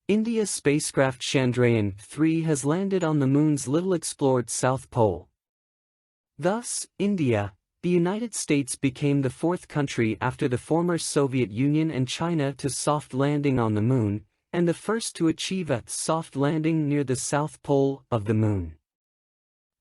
India's spacecraft Chandrayaan-3 has landed on the Moon's little-explored South Pole. Thus, India, the United States became the fourth country after the former Soviet Union and China to soft landing on the Moon, and the first to achieve a soft landing near the South Pole of the Moon.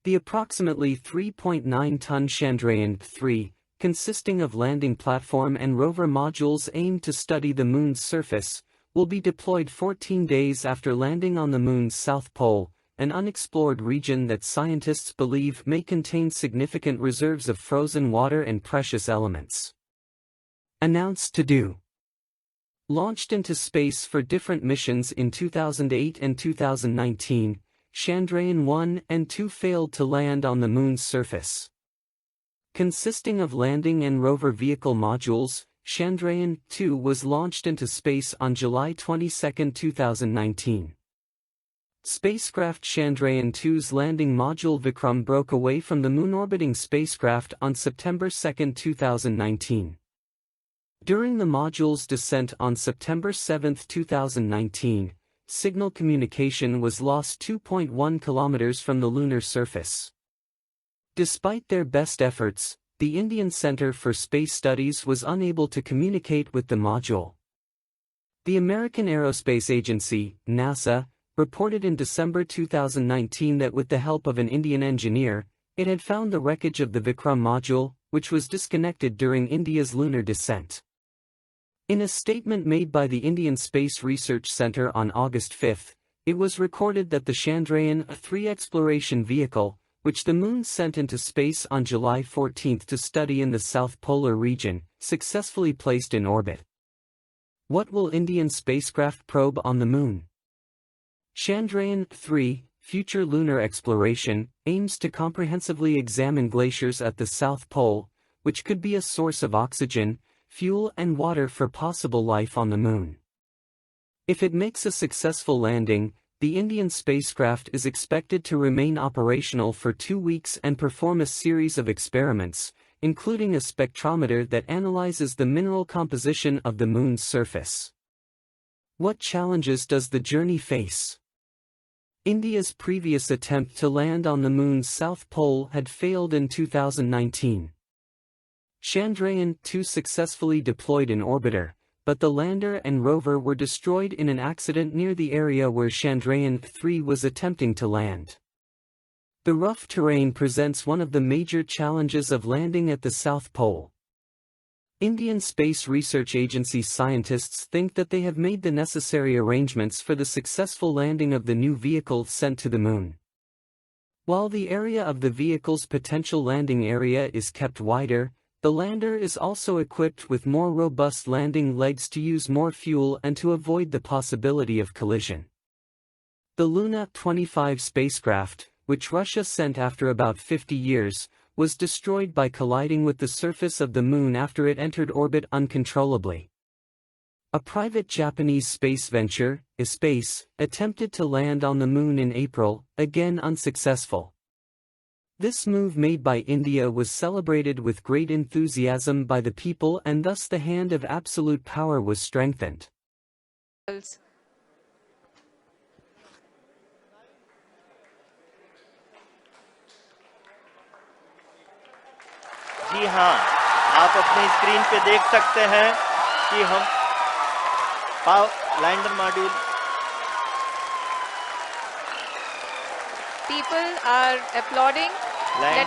The approximately 3.9-ton Chandrayaan-3, consisting of landing platform and rover modules aimed to study the Moon's surface, will be deployed 14 days after landing on the Moon's South Pole, an unexplored region that scientists believe may contain significant reserves of frozen water and precious elements. Announced to do. Launched into space for different missions in 2008 and 2019, Chandrayaan-1 and 2 failed to land on the Moon's surface. Consisting of landing and rover vehicle modules, Chandrayaan-2 was launched into space on July 22, 2019. Spacecraft Chandrayaan-2's landing module Vikram broke away from the Moon-orbiting spacecraft on September 2, 2019. During the module's descent on September 7, 2019, signal communication was lost 2.1 kilometers from the lunar surface. Despite their best efforts, the Indian Center for Space Studies was unable to communicate with the module. The American Aerospace Agency, NASA, reported in December 2019 that with the help of an Indian engineer, it had found the wreckage of the Vikram module, which was disconnected during India's lunar descent. In a statement made by the Indian Space Research Centre on August 5, it was recorded that the Chandrayaan-3 exploration vehicle, which the Moon sent into space on July 14 to study in the South Polar region, successfully placed in orbit. What will Indian spacecraft probe on the Moon? Chandrayaan-3, future lunar exploration, aims to comprehensively examine glaciers at the South Pole, which could be a source of oxygen, fuel and water for possible life on the Moon. If it makes a successful landing, the Indian spacecraft is expected to remain operational for 2 weeks and perform a series of experiments, including a spectrometer that analyzes the mineral composition of the Moon's surface. What challenges does the journey face? India's previous attempt to land on the Moon's South Pole had failed in 2019. Chandrayaan-2 successfully deployed an orbiter, but the lander and rover were destroyed in an accident near the area where Chandrayaan-3 was attempting to land. The rough terrain presents one of the major challenges of landing at the South Pole. Indian Space Research Agency scientists think that they have made the necessary arrangements for the successful landing of the new vehicle sent to the Moon. While the area of the vehicle's potential landing area is kept wider, the lander is also equipped with more robust landing legs to use more fuel and to avoid the possibility of collision. The Luna 25 spacecraft, which Russia sent after about 50 years, was destroyed by colliding with the surface of the Moon after it entered orbit uncontrollably. A private Japanese space venture, eSpace, attempted to land on the Moon in April, again unsuccessful. This move made by India was celebrated with great enthusiasm by the people, and thus the hand of absolute power was strengthened. जी हाँ, आप अपनी screen पे देख सकते हैं कि हम lander module People are applauding.